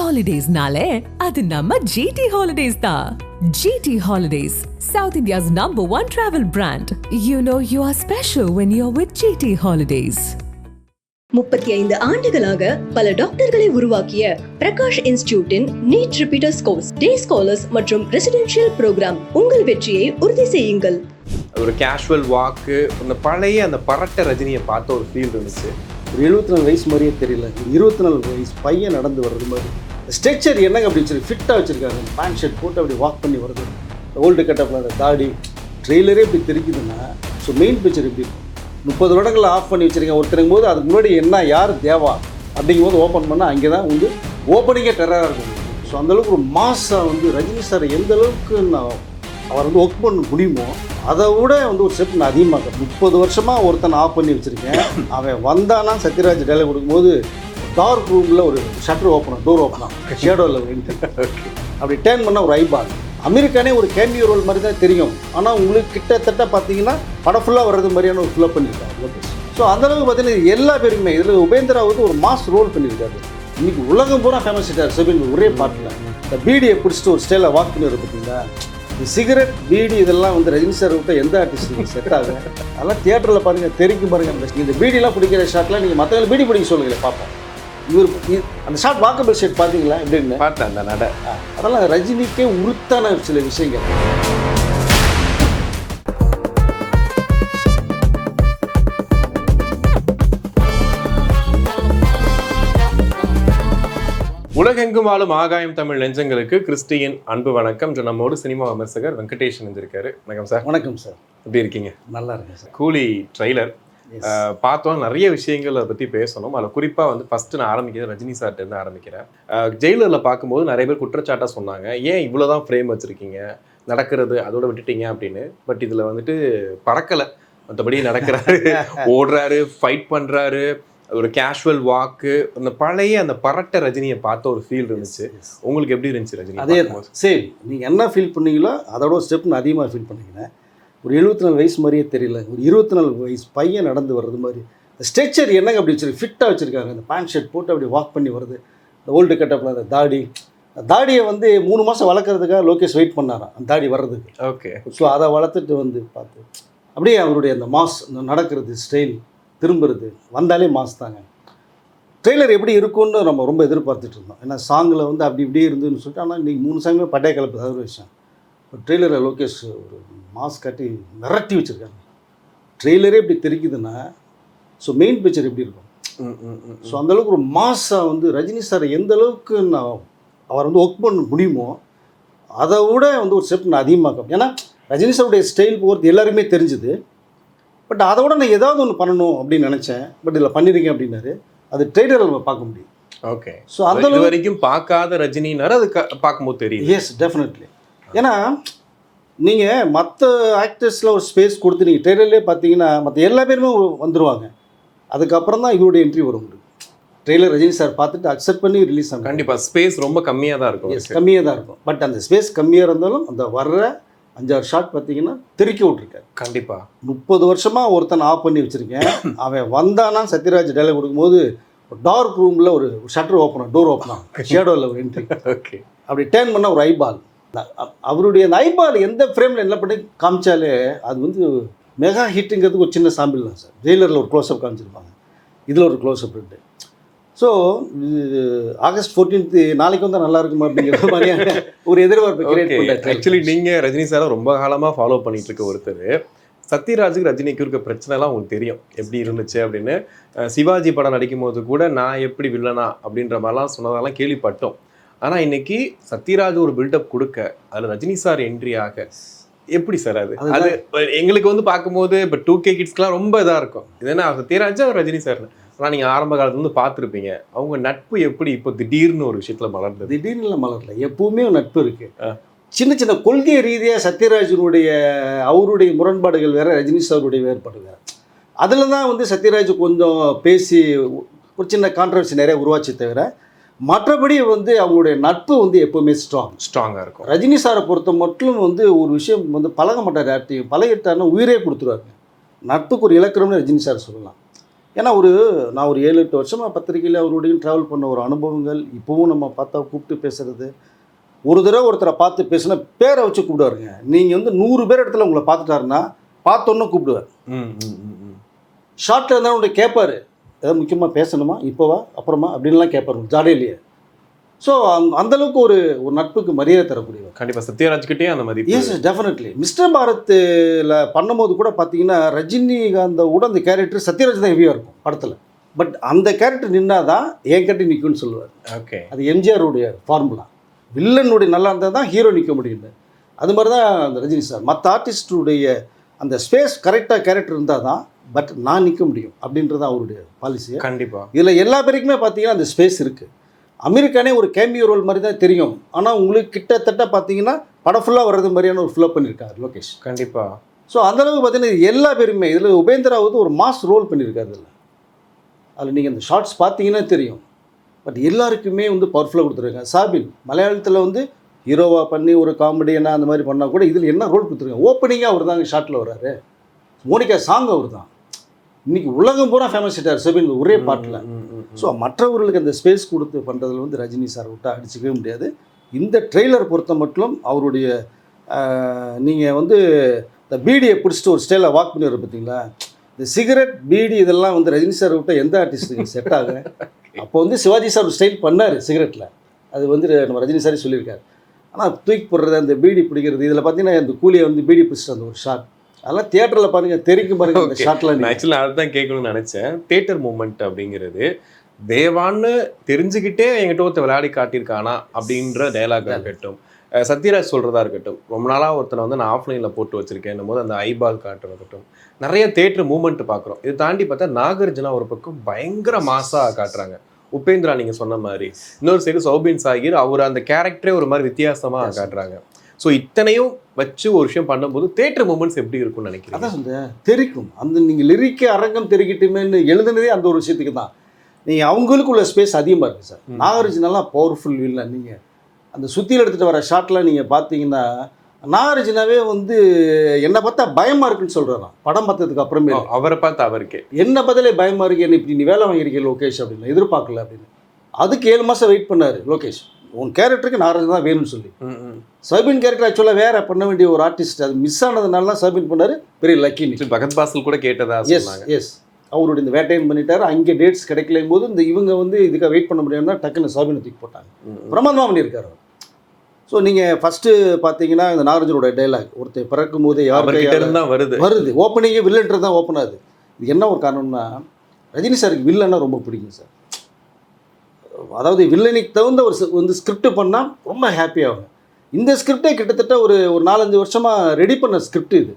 Holidays-nale, adu namma GT Holidays da. GT Holidays, South India's #1 travel brand. You know you are special when you're with GT Holidays. 35 ஆண்டுகளாக பல டாக்டர்களை உருவாக்கிய Prakash இன்ஸ்டிடியூட்டின் NEET repeaters course, டே scholars மற்றும் residential program. உங்கள் வெற்றியை உறுதி செய்யுங்கள். ஒரு casual வாக்கு, அந்த பழைய அந்த பரட்ட ரஜினியை பார்த்த ஒரு ஃபீல் இருந்துச்சு. ஒரு 74 வயசு மாதிரியே தெரியல, ஒரு 24 வயசு பையன் நடந்து வர்றது மாதிரி. ஸ்ட்ரக்சர் என்னங்க அப்படி வச்சு ஃபிட்டாக வச்சுருக்காங்க, பேண்ட் ஷர்ட் போட்டு அப்படி வாக் பண்ணி வருது. ஓல்டு கட்டப்பில் அந்த தாடி ட்ரெய்லரே இப்படி தெரிக்குதுன்னா, ஸோ மெயின் பிக்சர் எப்படி இருக்கும்? 30 வருடங்கள் ஆஃப் பண்ணி வச்சுருக்கேன் ஒருத்தருங்கும் போது, அதுக்கு முன்னாடி என்ன யார் தேவா அப்படிங்கும் போது ஓப்பன் பண்ணால் அங்கே தான் வந்து ஓப்பனிங்கே டெரராக இருக்கும். ஸோ அந்தளவுக்கு ஒரு மாசாக வந்து ரஜினி சார் எந்த அளவுக்கு அவர் வந்து ஒர்க் பண்ண முடியுமோ அதை விட வந்து ஒரு ஸ்டெப் நான் அதிகமாக 30 வருஷமாக ஒருத்தன் ஆஃப் பண்ணி வச்சுருக்கேன். அவன் வந்தானா சத்யராஜ் டைலாக் கொடுக்கும்போது டார்க் ரூமில் ஒரு ஷட்டர் ஓப்பனாக, டோர் ஓப்பனாக, ஷேடோவில் அப்படி டேர்ன் பண்ணால் ஒரு ஐபால். அமெரிக்கானே ஒரு கேமியோ ரோல் மாதிரி தான் தெரியும், ஆனால் உங்களுக்கு கிட்டத்தட்ட பார்த்தீங்கன்னா படம் ஃபுல்லாக வர்றது மாதிரியான ஒரு ஃபில்லப் பண்ணியிருக்காரு. ஸோ அந்தளவுக்கு பார்த்தீங்கன்னா எல்லா பேருமே இதில் உபேந்திரா வந்து ஒரு மாஸ் ரோல் பண்ணியிருக்காரு. இன்றைக்கி உலகம் பூரா ஃபேமஸ் ஆகிட்டார் செபின் ஒரே பாட்டில். இந்த பீடியை பிடிச்சிட்டு ஒரு ஸ்டைலில் வாக் பண்ணி வர பார்த்தீங்களா, சிகரெட் பீடி இதெல்லாம் வந்து ரஜினி சார் விட்ட எந்த ஆர்டிஸ்ட்டுக்கு செட் ஆகும்? அதெல்லாம் தியேட்டரில் பாருங்கள், தெரிவிக்கும் பாருங்கள். இந்த பீடிலாம் பிடிக்கிற ஷாட்லாம் நீங்கள் மற்றவங்க பீடி பிடிக்க சொல்லுங்களேன் பார்ப்போம். இவர் அந்த ஷாட் வாக்கபிள் ஷேட் பார்த்தீங்களா எப்படின்னு பார்த்தேன் அந்த நட. அதெல்லாம் ரஜினிக்கே உறுத்தான சில விஷயங்கள். உலகெங்கும் வாழும் ஆகாயம் தமிழ் நெஞ்சங்களுக்கு கிறிஸ்டியின் அன்பு வணக்கம். நம்மோடு சினிமா விமர்சகர் வெங்கடேஷன் இருந்திருக்காரு. வணக்கம் சார். வணக்கம் சார், எப்படி இருக்கீங்க? நல்லா இருக்கேன் சார். கூலி ட்ரெய்லர் பார்த்தோம், நிறைய விஷயங்கள் அதை பற்றி பேசணும். அதில் குறிப்பாக வந்து ஃபஸ்ட்டு நான் ஆரம்பிக்கிறேன் ரஜினி சார்ட்டேருந்து ஆரம்பிக்கிறேன். ஜெயிலரில் பார்க்கும்போது நிறைய பேர் குற்றச்சாட்டாக சொன்னாங்க, ஏன் இவ்வளோதான் ஃப்ரேம் வச்சுருக்கீங்க, நடக்கிறது அதோட விட்டுட்டீங்க அப்படின்னு. பட் இதில் வந்துட்டு பறக்கலை, மற்றபடி நடக்கிறாரு, ஓடுறாரு, ஃபைட் பண்ணுறாரு, ஒரு கேஷுவல் வாக்கு, அந்த பழைய அந்த பரட்ட ரஜினியை பார்த்த ஒரு ஃபீல் இருந்துச்சு. உங்களுக்கு எப்படி இருந்துச்சு ரஜினி? அதே சரி, நீங்கள் என்ன ஃபீல் பண்ணீங்களோ அதோட ஸ்டெப் நான் அதிகமாக ஃபீல் பண்ணிக்கிறேன். ஒரு 74 வயசு மாதிரியே தெரியல, ஒரு 24 வயசு பையன் நடந்து வர்றது மாதிரி. ஸ்ட்ரக்சர் என்னங்க அப்படி வச்சுருக்கு, ஃபிட்டாக வச்சுருக்காங்க. அந்த பேண்ட் ஷர்ட் போட்டு அப்படி வாக் பண்ணி வருது. இந்த ஓல்டு கட்டப்பில் அந்த தாடியை வந்து 3 மாதம் வளர்க்குறதுக்காக லோகேஷ் வெயிட் பண்ணாராம் அந்த தாடி வர்றதுக்கு. ஓகே. ஸோ அதை வளர்த்துட்டு வந்து பார்த்து அப்படியே அவருடைய அந்த மாஸ், அந்த நடக்கிறது ஸ்டைல், திரும்புறது வந்தாலே மாஸ் தாங்க. ட்ரெய்லர் எப்படி இருக்கும்னு நம்ம ரொம்ப எதிர்பார்த்துட்டு இருந்தோம். ஏன்னா சாங்கில் வந்து அப்படி இப்படி இருந்துன்னு சொல்லிட்டு, ஆனால் இன்றைக்கி 3 சாங்குமே பட்டைய கலப்பு ஒரு விஷயம். ஒரு ட்ரெய்லரில் லோகேஷ் ஒரு மாஸ் காட்டி மிரட்டி வச்சுருக்காங்க. ட்ரெய்லரே இப்படி தெரிக்குதுன்னா, ஸோ மெயின் பிக்சர் எப்படி இருக்கும்? ஸோ அந்தளவுக்கு ஒரு மாஸாக வந்து ரஜினி சார் எந்த அளவுக்கு அவர் வந்து ஒர்க் பண்ண முடியுமோ அதை விட வந்து ஒரு ஸ்டெப் நான் அதிகமாக்கும். ஏன்னா ரஜினி சாருடைய ஸ்டைல் போகிறது எல்லாருமே தெரிஞ்சுது. பட் அதை விட நான் ஏதாவது ஒன்று பண்ணணும் அப்படின்னு நினச்சேன். பட் இதில் பண்ணியிருக்கேன் அப்படின்னாரு. அது ட்ரெய்லரில் நம்ம பார்க்க முடியும். ஓகே. ஸோ அந்த வரைக்கும் பார்க்காத ரஜினினார் அது பார்க்கும்போது தெரியும். Yes, definitely. ஏன்னா நீங்கள் மற்ற ஆக்டர்ஸில் ஒரு ஸ்பேஸ் கொடுத்து நீங்கள் ட்ரெய்லர்லேயே பார்த்தீங்கன்னா மற்ற எல்லா பேருமே வந்துடுவாங்க. அதுக்கப்புறம் தான் இவருடைய என்ட்ரி வரும். ட்ரெய்லர் ரஜினி சார் பார்த்துட்டு அக்செப்ட் பண்ணி ரிலீஸ் ஆகும். கண்டிப்பாக ஸ்பேஸ் ரொம்ப கம்மியாக தான் இருக்கும். எஸ், கம்மியாக தான் இருக்கும். பட் அந்த ஸ்பேஸ் கம்மியாக இருந்தாலும் அந்த வர்ற 5-6 ஷாட் பார்த்தீங்கன்னா தெறிக்க விட்ருக்காரு. கண்டிப்பாக 30 வருஷமாக ஒருத்தன் ஆஃப் பண்ணி வச்சுருக்கேன். அவன் வந்தானா சத்யராஜ் டைலாக் கொடுக்கும்போது டார்க் ரூமில் ஒரு ஷட்டர் ஓப்பனாக, டோர் ஓப்பனாக, ஷேடோவில் ஒரு என்ட்ரி. ஓகே. அப்படி டேர்ன் பண்ணால் ஒரு ஐபால். அவருடைய அந்த ஐபால் எந்த ஃப்ரேமில் என்ன பண்ணி காமிச்சாலே அது வந்து மெகா ஹிட்டுங்கிறதுக்கு ஒரு சின்ன சாம்பிள் தான் சார். ஜெயிலரில் ஒரு க்ளோஸ்அப் காமிச்சிருப்பாங்க, இதில் ஒரு க்ளோஸ்அப் இருக்கு. ஸோ ஆகஸ்ட் 14 நாளைக்கு வந்தால் நல்லா இருக்குமா அப்படிங்கிற மாதிரியான ஒரு எதிர்பார்ப்பு கிரியேட் பண்ணுறேன். ஆக்சுவலி நீங்கள் ரஜினி சாரை ரொம்ப காலமாக ஃபாலோ பண்ணிட்டு இருக்க ஒருத்தர், சத்யராஜுக்கு ரஜினிக்கு இருக்க பிரச்சனைலாம் உங்களுக்கு தெரியும் எப்படி இருந்துச்சு அப்படின்னு. சிவாஜி படம் நடிக்கும் போது கூட நான் எப்படி வில்லனா அப்படின்ற மாதிரிலாம் சொன்னதெல்லாம் கேள்விப்பட்டோம். ஆனால் இன்னைக்கு சத்யராஜ் ஒரு பில்டப் கொடுக்க அதில் ரஜினி சார் என்ட்ரி ஆக எப்படி சார் அது எங்களுக்கு வந்து பார்க்கும்போது இப்போ 2K கிட்ஸ்க்குலாம் ரொம்ப இதாக இருக்கும். இது என்ன சத்யராஜா ரஜினி சார்? ஆனால் நீங்கள் ஆரம்ப காலத்துலேருந்து பார்த்துருப்பீங்க, அவங்க நட்பு எப்படி இப்போ திடீர்னு ஒரு விஷயத்தில் மலர்ந்தது? திடீர்னு மலரல, எப்பவுமே நட்பு இருக்குது. சின்ன சின்ன கொள்கை ரீதியாக சத்யராஜனுடைய அவருடைய முரண்பாடுகள் வேறு, ரஜினி சாருடைய வேறுபாடு வேறு. அதில் தான் வந்து சத்யராஜ் கொஞ்சம் பேசி ஒரு சின்ன கான்ட்ரவர்சி நிறைய உருவாச்சு தவிர, மற்றபடி வந்து அவங்களுடைய நட்பு வந்து எப்போவுமே ஸ்ட்ராங்காக இருக்கும். ரஜினி சாரை பொறுத்த மட்டும் வந்து ஒரு விஷயம் வந்து பழக மாட்டார், யார்ட்டையும் பழகிட்டாருன்னா உயிரே கொடுத்துருவாங்க. நட்புக்கு ஒரு இலக்கணம்னு ரஜினி சார் சொல்லலாம். ஏன்னா நான் ஒரு 7-8 வருஷமாக பத்திரிக்கையில் அவருடையும் ட்ராவல் பண்ண ஒரு அனுபவங்கள் இப்போவும் நம்ம பார்த்தா கூப்பிட்டு பேசுகிறது. ஒரு தடவை ஒருத்தரை பார்த்து பேசுனா பேரை வச்சு கூப்பிடுவாருங்க. நீங்கள் வந்து 100 பேர் இடத்துல உங்களை பார்த்துட்டாருன்னா பார்த்தோன்னே கூப்பிடுவார். ஷார்ட்டில் இருந்தால் உங்களை கேட்பார், ஏதாவது முக்கியமாக பேசணுமா, இப்போவா அப்புறமா அப்படின்லாம் கேட்பாரு ஜாடையிலேயே. ஸோ அந்தளவுக்கு ஒரு நட்புக்கு மரியாதை தரக்கூடியவர். கண்டிப்பாக சத்யராஜ்கிட்டே அந்த மாதிரி. Yes definitely. மிஸ்டர் பாரத்தில் பண்ணும்போது கூட பார்த்தீங்கன்னா ரஜினிகாந்தோட அந்த கேரக்டர் சத்யராஜ் தான் ஹெவியாக இருக்கும் படத்தில். பட் அந்த கேரக்டர் நின்னா தான் என் கட்டி நிற்கும்னு சொல்லுவார். ஓகே, அது எம்ஜிஆருடைய ஃபார்முலா. வில்லனுடைய நல்லா இருந்தால் தான் ஹீரோ நிற்க முடியும். அது மாதிரி தான் அந்த ரஜினி சார். மற்ற ஆர்டிஸ்டுடைய அந்த ஸ்பேஸ் கரெக்டாக கேரக்டர் இருந்தால் தான் பட் நான் நிற்க முடியும் அப்படின்றது அவருடைய பாலிசி. கண்டிப்பாக இதில் எல்லா பேருக்குமே பார்த்தீங்கன்னா அந்த ஸ்பேஸ் இருக்குது. அமெரிக்கானே ஒரு கேமியோ ரோல் மாதிரி தான் தெரியும். ஆனால் உங்களுக்கு கிட்டத்தட்ட பார்த்தீங்கன்னா படம் ஃபுல்லாக வர்றது மாதிரியான ஒரு ஃபில்லப் பண்ணியிருக்காரு லோகேஷ். கண்டிப்பாக. ஸோ அந்தளவுக்கு பார்த்தீங்கன்னா எல்லா பேருமே இதில் உபேந்திராவது ஒரு மாஸ் ரோல் பண்ணியிருக்காரு. அதில் நீங்கள் அந்த ஷார்ட்ஸ் பார்த்தீங்கன்னா தெரியும். பட் எல்லாருக்குமே வந்து பவர்ஃபுல்லாக கொடுத்துருக்காங்க. சாபின் மலையாளத்தில் வந்து ஹீரோவாக பண்ணி ஒரு காமெடியனாக அந்த மாதிரி பண்ணால் கூட இதில் என்ன ரோல் கொடுத்துருக்காங்க. ஓப்பனிங்காக அவர் தாங்க ஷார்ட்டில் வர்றாரு. மோனிகா சாங் அவர் தான். இன்றைக்கி உலகம் பூரா ஃபேமஸ் ஆகிட்டார் சபின் ஒரே பாட்டில். ஸோ மற்றவர்களுக்கு அந்த ஸ்பேஸ் கொடுத்து பண்ணுறதுல வந்து ரஜினி சார் விட்டால் அடிச்சிக்கவே முடியாது. இந்த ட்ரெய்லர் பொறுத்த மட்டும் அவருடைய நீங்கள் வந்து இந்த பீடியை பிடிச்சிட்டு ஒரு ஸ்டைலில் வாக் பண்ணி வர பார்த்தீங்களா, இந்த சிகரெட் பீடி இதெல்லாம் வந்து ரஜினி சார் விட்டால் எந்த ஆர்டிஸ்ட்டுக்கு செட் ஆகும். அப்போ வந்து சிவாஜி சார் ஒரு ஸ்டைல் பண்ணார் சிகரெட்டில், அது வந்து நம்ம ரஜினி சாரே சொல்லியிருக்காரு. ஆனால் தூக்கி போடுறது அந்த பீடி பிடிக்கிறது இதில் பார்த்தீங்கன்னா இந்த கூலியை வந்து பீடி பிடிச்சிட்டு அந்த ஒரு ஷாட் அதெல்லாம் தியேட்டரில் பாருங்கள் தெரிக்கும் பாருங்கள். அந்த ஷாட்லாம் ஆக்சுவலாக அதுதான் கேட்கணும்னு நினச்சேன். தியேட்டர் மூமெண்ட் அப்படிங்கிறது தேவான்னு தெரிஞ்சுக்கிட்டே என்கிட்ட ஒருத்தர் விளையாடி காட்டியிருக்கானா அப்படின்ற டைலாக் இருக்கட்டும், சத்யராஜ் சொல்கிறதா இருக்கட்டும், ரொம்ப நாளாக ஒருத்தனை வந்து நான் ஆஃப்லைனில் போட்டு வச்சுருக்கேன் போது அந்த ஐபால் காட்டுறது இருக்கட்டும், நிறைய தியேட்டர் மூமெண்ட் பார்க்குறோம். இது தாண்டி பார்த்தா நாகார்ஜுனா ஒரு பக்கம் பயங்கர மாசாக காட்டுறாங்க. உபேந்திரா நீங்கள் சொன்ன மாதிரி, இன்னொரு சைடு சௌபின் சாகிர் அவர் அந்த கேரக்டரே ஒரு மாதிரி வித்தியாசமாக காட்டுறாங்க. ஸோ இத்தனையும் வச்சு ஒரு விஷயம் பண்ணும்போது தியேட்டர் மூமெண்ட்ஸ் எப்படி இருக்கும்னு நினைக்கிறேன். அதான் சொல்கிறேன், தெரிக்கும். அந்த நீங்கள் லிரிக்க அரங்கம் தெரிக்கிட்டுமேன்னு எழுதுனதே அந்த ஒரு விஷயத்துக்கு தான். நீங்கள் அவங்களுக்கு உள்ள ஸ்பேஸ் அதிகமாக இருக்குது சார். நாகார்ஜுனாலாம் பவர்ஃபுல் இல்லை. நீங்கள் அந்த சுற்றியில் எடுத்துகிட்டு வர ஷாட்லாம் நீங்கள் பார்த்தீங்கன்னா நாகார்ஜுனாவே வந்து என்னை பார்த்தா பயமாக இருக்குன்னு சொல்கிறாராம் படம் பார்த்ததுக்கு அப்புறமே. அவரை பார்த்து அவருக்கே என்ன பதிலே பயமாக இருக்கு, என்ன இப்படி நீ வேலை வாங்கியிருக்கீங்க லோகேஷ் அப்படின்னு எதிர்பார்க்கல அப்படின்னு. அதுக்கு 7 மாதம் வெயிட் பண்ணார் லோகேஷ். உன் கேரக்டருக்கு நாகார்ஜுனா தான் வேணும்னு சொல்லி. சபின் கேரக்டர் ஆக்சுவலாக வேற பண்ண வேண்டிய ஒரு ஆர்டிஸ்ட், அது மிஸ் ஆனதுனால தான் சபின் பண்ணார். பெரிய லக்கி. பகத் பாசல் கூட கேட்டதா. எஸ் அவருடைய இந்த வேட்டையன் பண்ணிட்டாரு. அங்கே டேட்ஸ் கிடைக்கலும் போது இந்த இவங்க வந்து இதுக்காக வெயிட் பண்ண முடியாதுன்னா டக்குன்னு சாபினை தூக்கி போட்டாங்க. பிரமாதமாக பண்ணியிருக்காரு. ஸோ நீங்கள் ஃபஸ்ட்டு பார்த்தீங்கன்னா இந்த நாகார்ஜுனோட டைலாக் ஒருத்தர் பிறக்கும் போதே யார் வருது ஓப்பனிங்கே வில்லன்றது தான் ஓப்பன் ஆகுது. இது என்ன ஒரு காரணம்னா ரஜினி சாருக்கு வில்லன்னா ரொம்ப பிடிக்கும் சார். அதாவது வில்லனுக்கு தகுந்த ஒரு வந்து ஸ்கிரிப்ட் பண்ணால் ரொம்ப ஹாப்பியாகும். இந்த ஸ்கிரிப்டே கிட்டத்தட்ட ஒரு 4-5 வருஷமாக ரெடி பண்ண ஸ்கிரிப்ட் இது.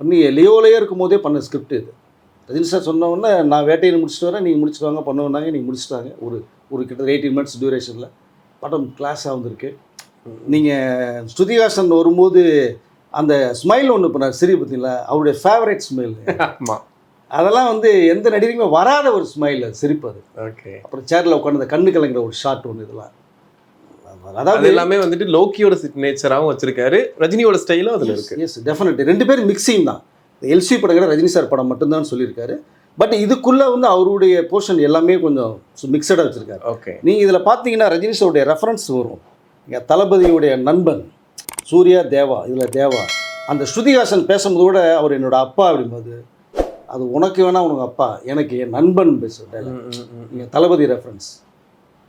பண்ணி லியோலையே இருக்கும் போதே பண்ண ஸ்கிரிப்ட் இது. ரஜினி சார் சொன்னோன்னே நான் வேட்டையை முடிச்சுட்டு வரேன், நீங்கள் முடிச்சுட்டு வாங்க பண்ணுவாங்க, நீங்கள் முடிச்சுட்டாங்க. ஒரு கிட்டத்தட்ட 18 months டியூரேஷனில் படம் கிளாஸாக வந்திருக்கு. நீங்கள் ஸ்ருதிஹாசன் வரும்போது அந்த ஸ்மைல் ஒன்று பண்ணார் சிரி பார்த்தீங்களா, அவருடைய ஃபேவரட் ஸ்மைல். ஆமாம், அதெல்லாம் வந்து எந்த நடிகருமே வராத ஒரு ஸ்மைல் சிரிப்பது. ஓகே. அப்புறம் சேரில் உட்காந்து அந்த கண்ணு கலங்கிற ஒரு ஷாட் ஒன்று. இதெல்லாம் அதாவது எல்லாமே வந்துட்டு லோக்கியோட சிக்னேச்சராகவும் வச்சிருக்காரு, ரஜினியோட ஸ்டைலும் அதில் இருக்கு. Yes definitely. 2 பேரும் மிக்சிங் தான். எல்சி படங்கிற ரஜினி சார் படம் மட்டும்தான் சொல்லியிருக்காரு. பட் இதுக்குள்ளே வந்து அவருடைய போர்ஷன் எல்லாமே கொஞ்சம் மிக்சடாக வச்சுருக்காரு. ஓகே. நீங்கள் இதில் பார்த்தீங்கன்னா ரஜினி சாருடைய ரெஃபரன்ஸ் வரும். இங்கே தளபதியுடைய நண்பன் சூர்யா தேவா, இதில் தேவா அந்த ஸ்ருதிஹாசன் பேசும்போது கூட அவர் என்னோட அப்பா அப்படிம்போது அது உனக்கு வேணா உனக்கு அப்பா, எனக்கு என் நண்பன் பேசுகிறேன். நீங்கள் தளபதி ரெஃபரன்ஸ்.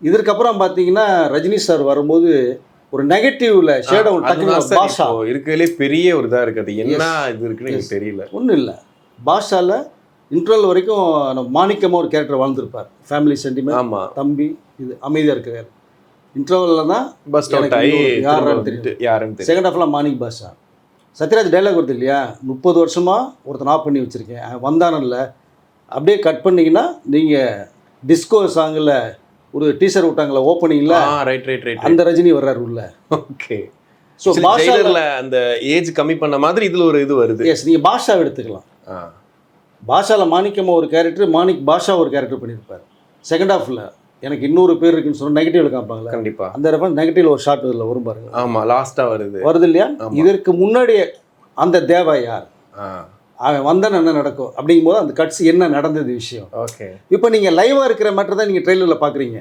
இதற்கப்புறம் பார்த்தீங்கன்னா ரஜினி சார் வரும்போது ஒரு நெகட்டிவ்ல ஷேட் அவுட் டக்குனு பாஷா இருக்கிறதுலே பெரிய ஒரு இதாக இருக்குது. என்ன இது இருக்குன்னு எனக்கு தெரியல. ஒன்றும் இல்லை, பாஷாவில் இன்டர்வல் வரைக்கும் நம்ம மாணிக்கமாக ஒரு கேரக்டர் வாழ்ந்துருப்பார். Family sentiment. ஆமாம், தம்பி இது அமைதியாக இருக்கிறார். இன்டர்வலில் தான் பஸ் யாருன்னு தெரியும். செகண்ட் ஹாஃப்லாம் மாணிக் பாஷா. சத்யராஜ் டைலாக் வருது இல்லையா, 30 வருஷமாக ஒருத்தன் ஆஃப் பண்ணி வச்சுருக்கேன் வந்தானில்ல, அப்படியே கட் பண்ணிங்கன்னா நீங்கள் டிஸ்கோ சாங்கில் ஒரு டீசர் விட்டாங்களா ஓப்பனிங்கில், ரைட் அந்த ரஜினி வர்றாரு உள்ள. ஓகே. ஸோ பாஷாவில் அந்த ஏஜ் கம்மி பண்ண மாதிரி இதில் ஒரு இது வருது. எஸ், நீங்கள் பாஷாவை எடுத்துக்கலாம். பாஷாவில் மாணிக்கமாக ஒரு கேரக்டர், மாணிக் பாஷா ஒரு கேரக்டர் பண்ணியிருப்பார். செகண்ட் ஹாஃபில் எனக்கு இன்னொரு பேர் இருக்குன்னு சொன்னால் நெகட்டிவ்ல காமிப்பாங்களா. கண்டிப்பாக அந்த ரெஃபரன்ஸ் நெகட்டிவ்ல ஒரு ஷார்ட் இதில் வரும் பாருங்க. ஆமாம், லாஸ்ட்டாக வருது இல்லையா. இதற்கு முன்னாடியே அந்த தேவா யார், அவன் வந்தால் என்ன நடக்கும் அப்படிங்கும்போது அந்த கட்ஸ் என்ன நடந்தது விஷயம். ஓகே. இப்போ நீங்கள் லைவாக இருக்கிற மேட்டர் தான் நீங்கள் ட்ரெயிலரில் பார்க்குறீங்க.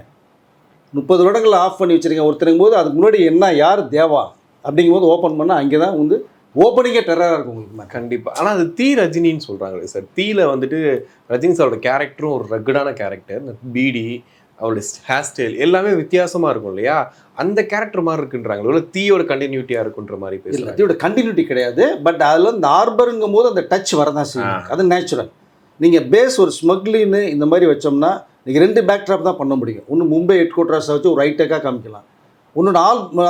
30 வருடங்கள் ஆஃப் பண்ணி வச்சுருக்கீங்க ஒருத்தருங்கும் போது அதுக்கு முன்னாடி என்ன யார் தேவா அப்படிங்கும்போது ஓப்பன் பண்ணால் அங்கே தான் வந்து ஓப்பனிங்கே டெரராக இருக்கும் உங்களுக்கு. கண்டிப்பாக. ஆனால் அது தீ ரஜினின்னு சொல்கிறாங்களே சார். தீயில் வந்துட்டு ரஜினி சாரோட கேரக்டரும் ஒரு ரக்கடான கேரக்டர். பீடி, அவருடைய ஹேர் ஸ்டைல் எல்லாமே வித்தியாசமாக இருக்கும் இல்லையா? அந்த கேரக்டர் மாதிரி இருக்குன்றாங்க. இல்லை தீயோட கண்டினியூட்டியாக இருக்குன்ற மாதிரி பேசல. தீயோட கண்டினியூட்டி கிடையாது. பட் அதில் இந்த ஆர்பருங்கும் போது அந்த டச் வரதான் செய்யும். அது நேச்சுரல். நீங்கள் பேஸ் ஒரு ஸ்மக்லின்னு இந்த மாதிரி வச்சோம்னா நீங்கள் 2 பேக்ட்ராப் தான் பண்ண முடியும். ஒன்று மும்பை ஹெட் குவார்ட்டர்ஸை வச்சு ஒரு ஹைடெக்காக காமிக்கலாம். ஒன்று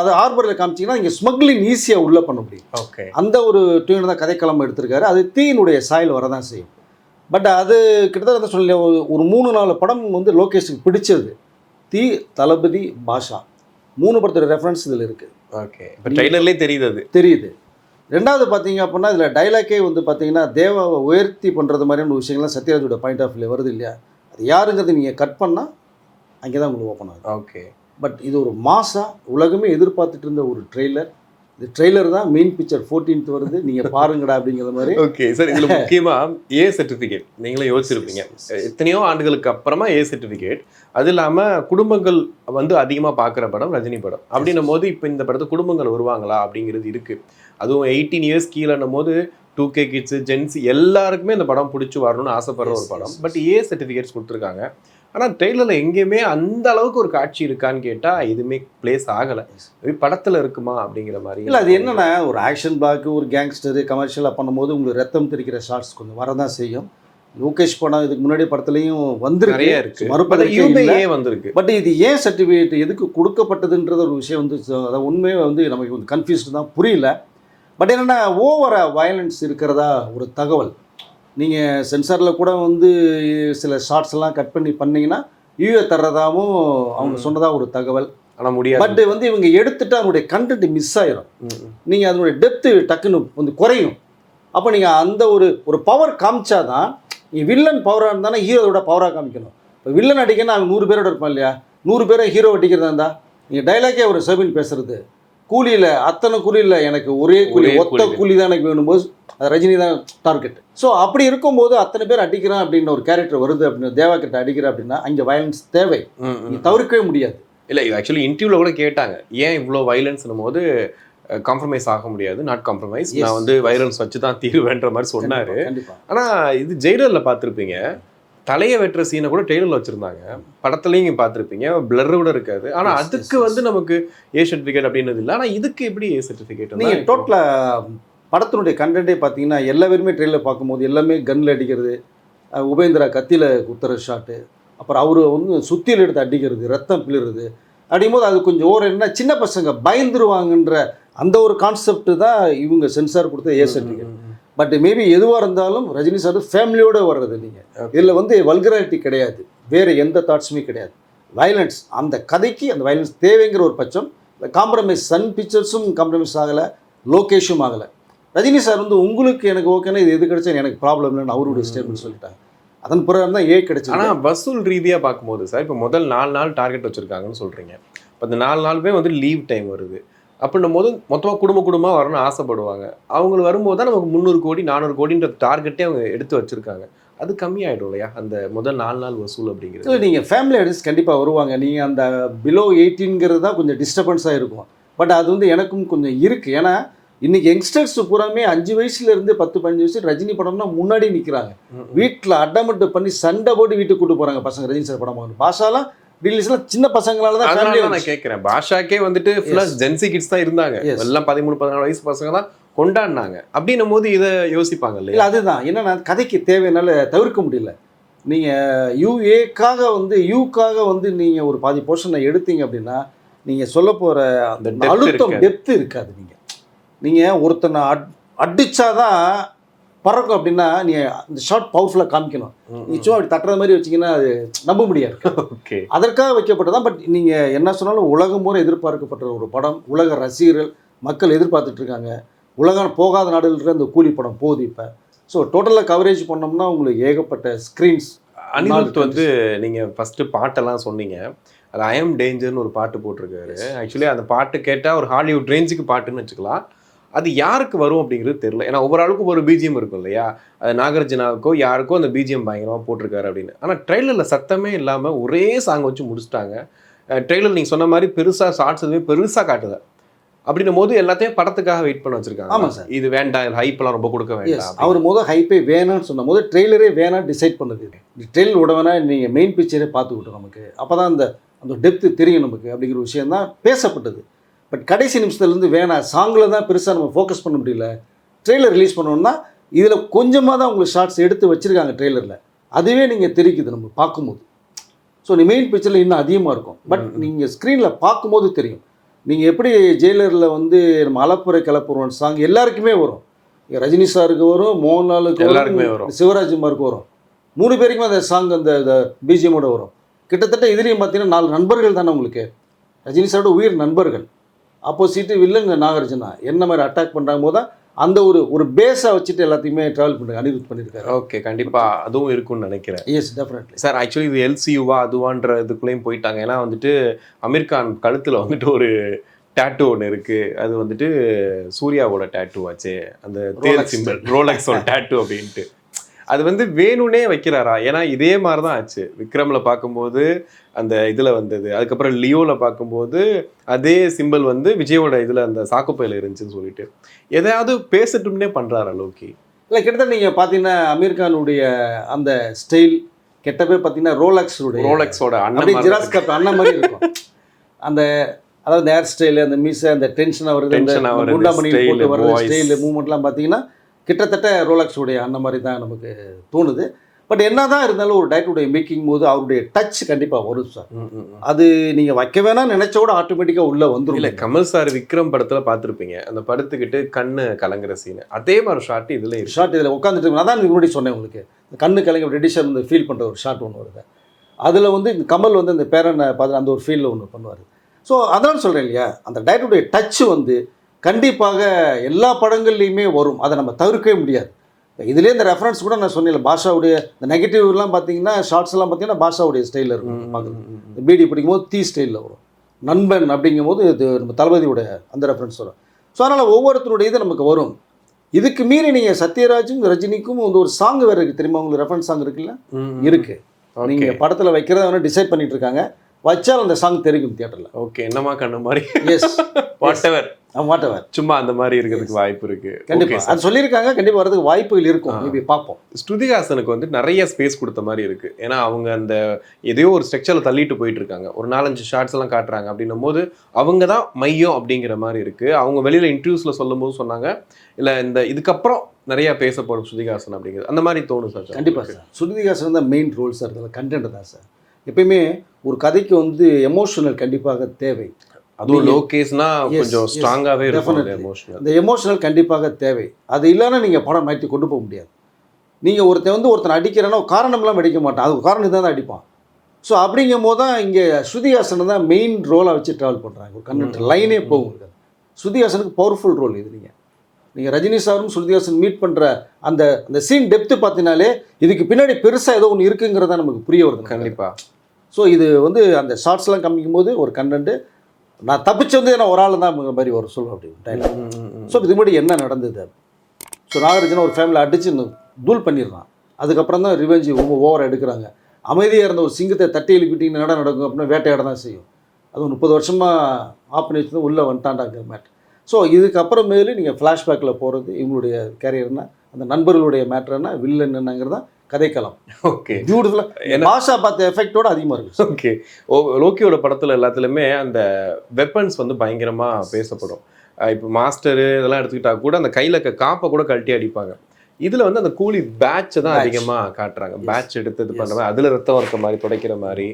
அது ஆர்பரில் காமிச்சிங்கன்னா நீங்கள் ஸ்மக்லிங் ஈஸியாக உள்ளே பண்ண முடியும். ஓகே. அந்த ஒரு டியூன் தான் கதைக்களம் எடுத்திருக்காரு. அது தீயினுடைய சாயல் வரதான் செய்யும். பட் அது கிட்டத்தட்ட சொல்லி ஒரு 3-4 படம் வந்து லோகேஷுக்கு பிடிச்சது. தீ, தளபதி, பாஷா 3 படத்தோட ரெஃபரன்ஸ் இதில் இருக்குது. ஓகே. இப்போ ட்ரெய்லர்லேயே தெரியுது. ரெண்டாவது பார்த்தீங்க அப்படின்னா இதில் டைலாக்கே வந்து பார்த்தீங்கன்னா தேவாவை உயர்த்தி பண்ணுறது மாதிரியான விஷயங்கள்லாம் சத்யராஜோட பாயிண்ட் ஆஃப் வியூ வருது இல்லையா? அது யாருங்கிறது நீங்கள் கட் பண்ணால் அங்கே தான் உங்களுக்கு ஓப்பன் ஆகுது. ஓகே. பட் இது ஒரு மாசா உலகமே எதிர்பார்த்துட்டு இருந்த ஒரு ட்ரெய்லர். இந்த ட்ரெய்லர் தான் மெயின் பிக்சர் 14th வருது, நீங்கள் பாருங்கடா அப்படிங்கிற மாதிரி. Okay sir. இதில் முக்கியமாக ஏ சர்டிஃபிகேட் நீங்களே யோசிச்சிருப்பீங்க. எத்தனையோ ஆண்டுகளுக்கு அப்புறமா ஏ சர்டிஃபிகேட். அது இல்லாமல் குடும்பங்கள் வந்து அதிகமாக பார்க்குற படம் ரஜினி படம். அப்படின்னும் போது இப்போ இந்த படத்தை குடும்பங்கள் வருவாங்களா அப்படிங்கிறது இருக்குது. அதுவும் 18 years கீழேன்னும் போது 2K கிட்ஸு, ஜென்ஸு எல்லாருக்குமே இந்த படம் பிடிச்சி வரணும்னு ஆசைப்படுற ஒரு படம். பட் ஏ சர்டிஃபிகேட்ஸ் கொடுத்துருக்காங்க. ஆனால் ட்ரெய்லரில் எங்கேயுமே அந்த அளவுக்கு ஒரு காட்சி இருக்கான்னு கேட்டால் எதுவுமே பிளேஸ் ஆகலை. படத்தில் இருக்குமா அப்படிங்கிற மாதிரி. இல்லை, அது என்னென்னா ஒரு ஆக்ஷன் பிளாக்கு, ஒரு கேங்ஸ்டரு கமர்ஷியலாக பண்ணும்போது உங்களுக்கு ரத்தம் தெரிக்கிற ஷார்ட்ஸ் கொஞ்சம் வரதான் செய்யும். லோகேஷ் படம் இதுக்கு முன்னாடி படத்துலையும் வந்துருக்கு, மறுபடியும் வந்திருக்கு. பட் இது ஏன் சர்டிஃபிகேட் எதுக்கு கொடுக்கப்பட்டதுன்றது ஒரு விஷயம் வந்து அதை உண்மையாக வந்து நமக்கு கொஞ்சம் கன்ஃபியூஸ்டு தான், புரியல. பட் என்னென்னா ஓவராக வயலன்ஸ் இருக்கிறதா ஒரு தகவல். நீங்கள் சென்சாரில் கூட வந்து சில ஷார்ட்ஸ் எல்லாம் கட் பண்ணி பண்ணிங்கன்னா யூஏ தர்றதாகவும் அவங்க சொன்னதாக ஒரு தகவல். ஆனால் முடியாது. பட் வந்து இவங்க எடுத்துகிட்டு அவங்களுடைய கண்டென்ட் மிஸ் ஆயிரும். நீங்கள் அதனுடைய டெப்த்து டக்குன்னு வந்து குறையும். அப்போ நீங்கள் அந்த ஒரு பவர் காமிச்சாதான், நீ வில்லன் பவராக இருந்தாலும் ஹீரோவோட பவராக காமிக்கணும். இப்போ வில்லன் அடிக்கணும் அவன் 100 பேரோட இருப்பான் இல்லையா? 100 பேரை ஹீரோ அடிக்கிறதா இருந்தால் நீங்கள் டைலாக்கே ஒரு செபின் பேசுறது, கூலியில் அத்தனை கூலியில் எனக்கு ஒரே கூலி, ஒத்த கூலி தான் எனக்கு வேணும்போது அது ரஜினி தான் டார்கெட். ஸோ அப்படி இருக்கும்போது அத்தனை பேர் அடிக்கிறான் அப்படின்னு ஒரு கேரக்டர் வருது அப்படின்னு தேவா கிட்ட அடிக்கிற அப்படின்னா அங்கே வயலன்ஸ் தேவை, நீ தவிர்க்கவே முடியாது. இல்லை, ஆக்சுவலி இன்டர்வியூவில் கூட கேட்டாங்க ஏன் இவ்வளோ வயலன்ஸ்னும் போது காம்ப்ரமைஸ் ஆக முடியாது, நாட் காம்ப்ரமைஸ், நான் வந்து வயலன்ஸ் வச்சு தான் தீர்வேன்ற மாதிரி சொன்னார். ஆனால் இது ஜெயிலரில் பார்த்துருப்பீங்க, தலையை வெட்டுற சீனை கூட ட்ரெய்லரில் வச்சுருந்தாங்க. படத்துலையும் நீங்கள் பார்த்துருப்பீங்க, பிளர் கூட இருக்காது. ஆனால் அதுக்கு வந்து நமக்கு ஏ சர்டிஃபிகேட் அப்படின்றது இல்லை. ஆனால் இதுக்கு எப்படி ஏ சர்டிஃபிகேட்? நீங்கள் டோட்டலாக படத்தினுடைய கண்டென்ட்டே பார்த்தீங்கன்னா எல்லா பேருமே ட்ரெயிலர் பார்க்கும்போது எல்லாமே கன்னில் அடிக்கிறது, உபேந்திரா கத்தியில் குத்துற ஷாட்டு, அப்புறம் அவர் வந்து சுத்தியில் எடுத்து அடிக்கிறது, ரத்தம் பிளிறது அப்படிங்கும்போது அது கொஞ்சம் என்ன சின்ன பசங்க பயந்துருவாங்கன்ற அந்த ஒரு கான்செப்ட் தான் இவங்க சென்சார் கொடுத்த ஏ சர்டிஃபிகேட். பட் மேபி எதுவாக இருந்தாலும் ரஜினி சார் ஃபேமிலியோடு வர்றது. நீங்கள் இதில் வந்து வல்கராலிட்டி கிடையாது, வேறு எந்த தாட்ஸுமே கிடையாது. வயலன்ஸ் அந்த கதைக்கு அந்த வயலன்ஸ் தேவைங்கிற ஒரு பட்சம். காம்ப்ரமைஸ் சன் பிக்சர்ஸும் காம்ப்ரமைஸ் ஆகலை, லோகேஷும் ஆகலை. ரஜினி சார் வந்து உங்களுக்கு எனக்கு ஓகேனா இது எது கிடைச்சா எனக்கு ப்ராப்ளம் இல்லைன்னு அவருடைய ஸ்டேட்மெண்ட் சொல்லிட்டாங்க. அதன் பிறகு தான் ஏ கிடைச்சது. ஆனால் வசூல் ரீதியாக பார்க்கும்போது சார் இப்போ முதல் 4 நாள் டார்கெட் வச்சுருக்காங்கன்னு சொல்கிறீங்க. இப்போ அந்த 4 நாளுமே வந்து லீவ் டைம் வருது. அப்படின்னும் போது மொத்தமாக குடும்பமாக வரணும்னு ஆசைப்படுவாங்க. அவங்க வரும்போது தான் நமக்கு 300 கோடி 400 கோடின்ற டார்கெட்டே அவங்க எடுத்து வச்சுருக்காங்க. அது கம்மியாயிடும் இல்லையா அந்த முதல் 4 நாள் வசூல் அப்படிங்கிறது? இல்லை, நீங்கள் ஃபேமிலி ஆடியன்ஸ் கண்டிப்பாக வருவாங்க. நீங்கள் அந்த பிலோ 18ங்கிறது தான் கொஞ்சம் டிஸ்டர்பன்ஸாக இருக்கும். பட் அது வந்து எனக்கும் கொஞ்சம் இருக்குது. ஏன்னா இன்றைக்கி யங்ஸ்டர்ஸ் பூராமே 5 வயசுலேருந்து 10-15 வயசு ரஜினி படம்னா முன்னாடி நிற்கிறாங்க. வீட்டில் அடமெண்ட் பண்ணி சண்டை போட்டு வீட்டுக்கு கூட்டு போகிறாங்க பசங்க ரஜினி சார் படம் பார்க்கணும். பாஷாலாம் ரிலீஸ்லாம் சின்ன பசங்களால தான். நான் கேட்குறேன், பாஷாக்கே வந்துட்டு ஃபுல்லாக ஜென்சி கிட்ஸ் தான் இருந்தாங்க, எல்லாம் 13-14 வயசு பசங்க தான் கொண்டாடினாங்க. அப்படின்னும் போது இதை யோசிப்பாங்க இல்லையா? அதுதான் என்னன்னா கதைக்கு தேவையினால தவிர்க்க முடியல. நீங்கள் யூக்காக வந்து நீங்கள் ஒரு பாதி போர்ஷனை எடுத்தீங்க அப்படின்னா நீங்கள் சொல்ல போகிற அந்த அழுத்தம் டெப்த்து இருக்காது. நீங்கள் ஒருத்தனை அடித்தாதான் பறக்கும் அப்படின்னா நீங்கள் அந்த ஷார்ட் பவர்ஃபுல்லாக காமிக்கணும். நீங்கள் சும்மா அப்படி தட்டுற மாதிரி வச்சிங்கன்னா அது நம்ப முடியாது. ஓகே, அதற்காக வைக்கப்பட்டதான். பட் நீங்கள் என்ன சொன்னாலும் உலகம் பூரா எதிர்பார்க்கப்பட்ட ஒரு படம், உலக ரசிகர்கள் மக்கள் எதிர்பார்த்துட்டு இருக்காங்க. உலகம் போகாத நாடுகளுக்கு அந்த கூலி படம் போகுது இப்போ. ஸோ டோட்டலாக கவரேஜ் பண்ணோம்னா உங்களுக்கு ஏகப்பட்ட ஸ்க்ரீன்ஸ். அனிருத் வந்து நீங்கள் ஃபஸ்ட்டு பாட்டெல்லாம் சொன்னீங்க, அது ஐ எம் டேஞ்சர்னு ஒரு பாட்டு போட்டிருக்காரு. ஆக்சுவலி அந்த பாட்டு கேட்டால் ஒரு ஹாலிவுட் ரேஞ்சுக்கு பாட்டுன்னு வச்சுக்கலாம். அது யாருக்கு வரும் அப்படிங்கிறது தெரியல. ஏன்னா ஒவ்வொரு ஆளுக்கும் ஒரு பிஜிஎம் இருக்கும் இல்லையா, அது நாகார்ஜுனாவுக்கோ யாருக்கோ அந்த பிஜிஎம் பயங்கரமாக போட்டிருக்காரு அப்படின்னு. ஆனால் ட்ரெய்லரில் சத்தமே இல்லாமல் ஒரே சாங் வச்சு முடிச்சிட்டாங்க. ட்ரெய்லர் நீங்கள் சொன்ன மாதிரி பெருசாக ஷார்ட்ஸ் எதுவுமே பெருசாக காட்டுது. அப்படின்னும் போது எல்லாத்தையும் படத்துக்காக வெயிட் பண்ண வச்சிருக்காங்க. ஆமாம் சார், இது வேண்டாம், ஹைப்பெல்லாம் ரொம்ப கொடுக்க வேண்டாம். அவர் ஹைப்பே வேணான்னு சொன்ன ட்ரெய்லரே வேணாம் டிசைட் பண்ணுது. ட்ரெய்லர் விடவேனா நீங்கள் மெயின் பிக்சரே பார்த்துக்கிட்டோம் நமக்கு, அப்போ தான் அந்த டெப்த்து தெரியும் நமக்கு அப்படிங்கிற விஷயம் தான் பேசப்பட்டது. பட் கடைசி நிமிஷத்துலேருந்து வேணாம், சாங்கில் தான் பெருசாக நம்ம ஃபோக்கஸ் பண்ண முடியல, ட்ரெய்லர் ரிலீஸ் பண்ணோம்னா இதில் கொஞ்சமாக தான் உங்களுக்கு ஷார்ட்ஸ் எடுத்து வச்சுருக்காங்க ட்ரெய்லரில், அதுவே நீங்கள் தெரிக்குது நம்ம பார்க்கும்போது. ஸோ நீ மெயின் பிக்சரில் இன்னும் அதிகமாக இருக்கும், பட் நீங்கள் ஸ்க்ரீனில் பார்க்கும்போது தெரியும். நீங்கள் எப்படி ஜெயிலரில் நம்ம அலப்புரை கிளப்புறோம் சாங் எல்லாருக்குமே வரும், ரஜினி சாருக்கு வரும், மோகன்லாலுக்கு எல்லாருக்குமே வரும், சிவராஜ்குமாருக்கு வரும், 3 பேருக்குமே அந்த சாங் அந்த பிஜிஎம்மோட வரும். கிட்டத்தட்ட இதுலேயும் பார்த்தீங்கன்னா 4 நண்பர்கள் தானே உங்களுக்கு, ரஜினி சாரோட உயிர் நண்பர்கள். ஆப்போசிட்டு வில்லங்க நாகார்ஜுனா என்ன மாதிரி அட்டாக் பண்ணுறாங்க போது தான் அந்த ஒரு பேஸாக வச்சுட்டு எல்லாத்தையுமே ட்ராவல் பண்ணுறாங்க, அனிருத் பண்ணியிருக்காரு. ஓகே, கண்டிப்பாக அதுவும் இருக்கும்னு நினைக்கிறேன். Yes definitely sir. ஆக்சுவலி இது எல்சியூவா அதுவான்ற இதுக்குள்ளேயும் போயிட்டாங்க. ஏன்னா அமீர் கான் கழுத்தில் ஒரு டேட்டூ ஒன்று இருக்குது, அது சூர்யாவோட டேட்டூ ஆச்சு, அந்த தேல் சிம்பிள் ரோலெக்ஸோட டேட்டூ அப்படின்ட்டு. அது வேணும்னே வைக்கிறாரா? ஏன்னா இதே மாதிரி தான் ஆச்சு விக்ரமில் பார்க்கும்போது, அந்த இதில் வந்தது, அதுக்கப்புறம் லியோவில் பார்க்கும்போது அதே சிம்பிள் விஜயோட இதில் அந்த சாக்குப்பையில் இருந்துச்சுன்னு சொல்லிட்டு எதையாவது பேசட்டும்னே பண்ணுறாரா லோக்கி? இல்லை, கிட்டத்தட்ட நீங்கள் பார்த்தீங்கன்னா அமீர் கானுடைய அந்த ஸ்டைல் கெட்ட பேர் பார்த்தீங்கன்னா ரோலெக்ஸோட அண்ணன் ஜிராஸ் கப் அண்ணன் மாதிரி இருக்கும். அந்த அதாவது ஹேர் ஸ்டைலு, அந்த மீசை, அந்த டென்ஷனாக வருது, குண்டாமணி போட்டு வர ஸ்டைலு மூமெண்ட்லாம் பார்த்தீங்கன்னா கிட்டத்தட்ட ரோலெக்ஸுடைய அண்ணன் மாதிரி தான் நமக்கு தோணுது. பட் என்ன தான் இருந்தாலும் ஒரு டைரக்டருடைய மேக்கிங் போது அவருடைய டச் கண்டிப்பாக வரும் சார். அது நீங்கள் வைக்க வேணாம் நினைச்சோட ஆட்டோமேட்டிக்காக உள்ளே வந்துடும். இல்லை, கமல் சார் விக்ரம் படத்தில் பார்த்துருப்பீங்க, அந்த படுத்துக்கிட்டு கண்ணு கலங்குற சீனு, அதே மாதிரி ஷார்ட் இதில் உட்காந்துட்டு அதான் முன்னாடி சொன்னேன் உங்களுக்கு, கண்ணு கலங்க ரெடிஷன் ஃபீல் பண்ணுற ஒரு ஷார்ட் ஒன்று வருது. அதில் இந்த கமல் இந்த பேரனை பார்த்து அந்த ஒரு ஃபீலில் ஒன்று பண்ணுவார். ஸோ அதான் சொல்கிறேன் இல்லையா, அந்த டைரக்டருடைய டச்சு கண்டிப்பாக எல்லா படங்கள்லையுமே வரும், அதை நம்ம தவிர்க்கவே முடியாது. இதுலேயே இந்த ரெஃபரன்ஸ் கூட நான் சொன்னேன், பாஷாவுடைய இந்த நெகட்டிவ்லாம் பார்த்தீங்கன்னா ஷார்ட்ஸ்லாம் பார்த்தீங்கன்னா பாஷாவுடைய ஸ்டைலில் இருக்கும். பார்க்குறது பீடி பிடிக்கும்போது தீ ஸ்டைலில் வரும், நண்பன் அப்படிங்கும்போது இது நம்ம தளபதியோட அந்த ரெஃபரன்ஸ் வரும். ஸோ அதனால் ஒவ்வொருத்தருடைய இது நமக்கு வரும். இதுக்கு மீறி நீங்கள் சத்யராஜும் ரஜினிக்கும் ஒரு சாங் வேறு இருக்குது தெரியுமா உங்களுக்கு, ரெஃபரன்ஸ் சாங் இருக்குல்ல, இருக்குது. நீங்கள் படத்தில் வைக்கிறத டிசைட் பண்ணிட்டு இருக்காங்க, வச்சால் அந்த சாங் தெரியும் தியேட்டரில். ஓகே, என்னமா கண்ணு மாதிரி. எஸ், வாட்டவர் சும்மா அந்த மாதிரி இருக்கிறதுக்கு வாய்ப்பு இருக்கு. கண்டிப்பாக அது சொல்லியிருக்காங்க, கண்டிப்பாக வரதுக்கு வாய்ப்புகள் இருக்கும். மேபி பார்ப்போம். ஸ்ருதிஹாசனுக்கு நிறைய ஸ்பேஸ் கொடுத்த மாதிரி இருக்கு. ஏன்னா அவங்க அந்த எதையோ ஒரு ஸ்ட்ரக்சரில் தள்ளிட்டு போயிட்டு இருக்காங்க, ஒரு 4-5 ஷார்ட்ஸ் எல்லாம் காட்டுறாங்க. அப்படின்னும் போது அவங்க தான் மையம் அப்படிங்கிற மாதிரி இருக்கு. அவங்க வெளியில இன்டர்வியூஸ்ல சொல்லும் போது சொன்னாங்க, இல்லை இதுக்கப்புறம் நிறைய பேசப்படும் ஸ்ருதிஹாசன் அப்படிங்கிறது, அந்த மாதிரி தோணும் சார். கண்டிப்பாக சார், ஸ்ருதிஹாசன் தான் மெயின் ரோல் சார், அதில் கண்டென்ட் தான் சார். எப்பயுமே ஒரு கதைக்கு எமோஷனல் கண்டிப்பாக தேவை. அதுவும் லோகேஷ்னா கொஞ்சம் ஸ்ட்ராங்காகவே இருக்கும் எமோஷனல். இந்த எமோஷனல் கண்டிப்பாக தேவை. அது இல்லைன்னா நீங்கள் படம் மாற்றி கொண்டு போக முடியாது. நீங்கள் ஒருத்தனை அடிக்கிறேன்னா காரணம்லாம் அடிக்க மாட்டான், அது காரணம் தான் அடிப்பான். ஸோ அப்படிங்கும் போது தான் இங்கே ஸ்ருதிஹாசனை தான் மெயின் ரோலாக வச்சு ட்ராவல் பண்ணுறாங்க. ஒரு கண்டென்ட் லைனே போகும். ஸ்ருதிஹாசனுக்கு பவர்ஃபுல் ரோல் இது. நீங்கள் ரஜினி சாரும் ஸ்ருதிஹாசன் மீட் பண்ணுற அந்த சீன் டெப்த்து பார்த்தினாலே இதுக்கு பின்னாடி பெருசாக ஏதோ ஒன்று இருக்குங்கிறத நமக்கு புரிய வருது. கண்டிப்பாக. ஸோ இது அந்த ஷார்ட்ஸ்லாம் காமிக்கும் போது ஒரு கண்டென்ட்டு நான் தப்பிச்சு நான் ஒரு ஆள் தான் மாதிரி ஒரு சொல்லுவேன் அப்படின்னு. ஸோ இது முன்னாடி என்ன நடந்தது? ஸோ நாகார்ஜுனா ஒரு ஃபேமிலி அடிச்சு தூள் பண்ணிடுறான். அதுக்கப்புறம் தான் ரிவெஞ்சு ரொம்ப ஓவராக எடுக்கிறாங்க. அமைதியாக இருந்த ஒரு சிங்கத்தை தட்டி எழுப்பிட்டிங்கன்னா நட நடக்கும் அப்படின்னா வேட்டையாட தான் செய்யும். அது 30 வருஷமாக ஆப் பண்ணி வச்சு உள்ளே வந்துட்டாண்டாங்க மேட். ஸோ இதுக்கப்புறமேலு நீங்கள் ஃப்ளாஷ்பேக்கில் போகிறது இவங்களுடைய கேரியர்னா, அந்த நண்பர்களுடைய மேட்டர்னா, வில்லன் என்னங்கிறதான் கதைக்களம். ஓகே, பியூட்டிஃபுல்லாக பாஷா பார்த்த எஃபெக்டோட அதிகமாக இருக்குது. ஓகே, லோக்கியோட படத்தில் எல்லாத்துலேயுமே அந்த வெப்பன்ஸ் பயங்கரமாக பேசப்படும். இப்போ மாஸ்டரு இதெல்லாம் எடுத்துக்கிட்டா கூட அந்த கையில் காப்பை கூட கழட்டி அடிப்பாங்க. இதில் அந்த கூலி பேட்சை தான் அதிகமாக காட்டுறாங்க. பேட்ச் எடுத்து இது பண்ணுற மாதிரி, அதில் ரத்தம் வர்ற மாதிரி, துடைக்கிற மாதிரி,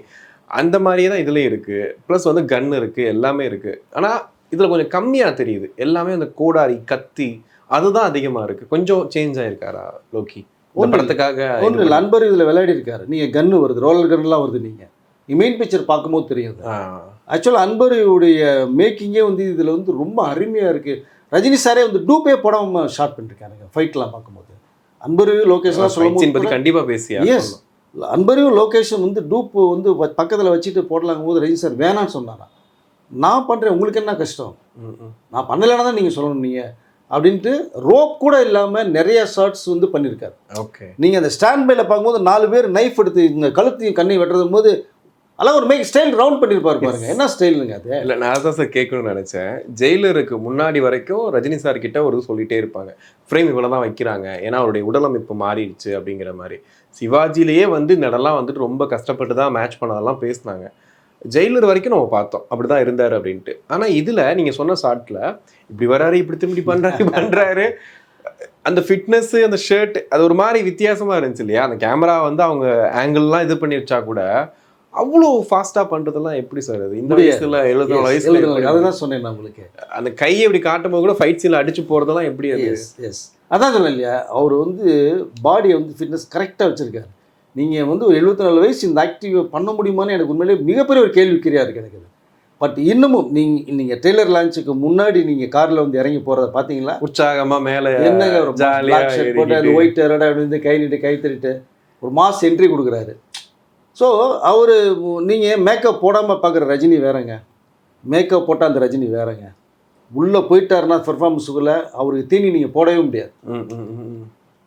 அந்த மாதிரியே தான் இதுலேயும் இருக்குது. ப்ளஸ் கன் இருக்குது, எல்லாமே இருக்குது. ஆனால் இதில் கொஞ்சம் கம்மியாக தெரியுது. எல்லாமே அந்த கோடாரி, கத்தி, அதுதான் அதிகமாக இருக்குது. கொஞ்சம் சேஞ்ச் ஆகிருக்காரா லோக்கி படத்துக்காக? ஒன்றும் இல்லை, அன்பர் இதில் விளையாடி இருக்காரு. நீங்கள் கன்று வருது, ரோலர் கன்லாம் வருது, நீங்கள் மெயின் பிக்சர் பார்க்கும்போது தெரியுது. ஆக்சுவலாக அன்பருடைய மேக்கிங்கே இதில் ரொம்ப அருமையாக இருக்குது. ரஜினி சாரே டூப்பே படம் ஷார்ட் பண்ணிருக்காருங்க ஃபைட்லாம் பார்க்கும்போது. அன்பரையும் லோகேஷ்லாம் சொல்லும்போது கண்டிப்பாக பேசியா? எஸ், அன்பரையும் லோகேஷும் டூப்பு பக்கத்தில் வச்சுட்டு போடலாங்கும் போது ரஜினி சார் வேணான்னு சொன்னாரா? நான் பண்ணுறேன், உங்களுக்கு என்ன கஷ்டம்? நான் பண்ணலைன்னா தான் நீங்கள் சொல்லணும். நீங்கள் அப்படின்ட்டு ரோப் கூட இல்லாமல் நிறைய ஷார்ட்ஸ் வந்து பண்ணியிருக்காரு. ஓகே, நீங்கள் அந்த ஸ்டாண்ட் பைல பார்க்கும்போது 4 பேர் நைஃப் எடுத்து இந்த கழுத்தையும் கண்ணையும் வெட்டுறதும் போது அதெல்லாம் ஒரு மேக் ஸ்டைல் ரவுண்ட் பண்ணியிருப்பாரு பாருங்க. என்ன ஸ்டைலுங்க அது? இல்லை நான் தான் சார் கேட்கணும்னு நினச்சேன். ஜெயிலருக்கு முன்னாடி வரைக்கும் ரஜினி சார் கிட்ட ஒரு சொல்லிட்டே இருப்பாங்க, ஃப்ரேம் இவ்வளோ தான் வைக்கிறாங்க, ஏன்னா அவருடைய உடலமைப்பு மாறிடுச்சு அப்படிங்கிற மாதிரி. சிவாஜிலேயே வந்து இந்த இடம்லாம் வந்துட்டு ரொம்ப கஷ்டப்பட்டு தான் மேட்ச் பண்ணதெல்லாம் பேசினாங்க. ஜெயிலர் வரைக்கும் நம்ம பார்த்தோம் அப்படி தான் இருந்தார் அப்படின்ட்டு. ஆனால் இதில் நீங்கள் சொன்ன ஷார்ட்டில் இப்படி வராரு, இப்படி திரும்பி பண்ணுறாரு அந்த ஃபிட்னஸ்ஸு, அந்த ஷர்ட், அது ஒரு மாதிரி வித்தியாசமாக இருந்துச்சு இல்லையா? அந்த கேமரா வந்து அவங்க ஆங்கிள்லாம் இது பண்ணி வச்சா கூட அவ்வளோ ஃபாஸ்ட்டாக பண்ணுறதெல்லாம் எப்படி சார் அது? இந்த வயசுல 74 வயசுல அதுதான் சொன்னேன் நான் உங்களுக்கு. அந்த கையை இப்படி காட்டும் போது கூட ஃபைட் சீனில் அடிச்சு போகிறதெல்லாம் எப்படி அது? எஸ் அதான் சொன்னேன் இல்லையா, அவர் வந்து பாடியை வந்து ஃபிட்னஸ் கரெக்டாக வச்சுருக்காரு. நீங்கள் வந்து ஒரு 74 வயசு இந்த ஆக்டிவ் பண்ண முடியுமான்னு எனக்கு உண்மையிலேயே மிகப்பெரிய ஒரு கேள்விக்குறியாக இருக்குது எனக்கு அது. பட் இன்னமும் நீங்கள் ட்ரெய்லர் லான்ச்சுக்கு முன்னாடி நீங்கள் காரில் வந்து இறங்கி போகிறத பார்த்தீங்களா? உற்சாகமாக மேலே என்னங்க ஒரு பிளாக் ஷர்ட் போட்டு அந்த ஒயிட் ரெடா வந்து கை நீட்டு கை தட்டிட்டு ஒரு மாஸ் என்ட்ரி கொடுக்குறாரு. ஸோ அவர் நீங்கள் மேக்கப் போடாமல் பார்க்குற ரஜினி வேறங்க, மேக்கப் போட்டால் அந்த ரஜினி வேறங்க. உள்ளே போயிட்டாருன்னா பெர்ஃபார்மன்ஸுக்குள்ளே அவருக்கு தீனி நீங்கள் போடவே முடியாது.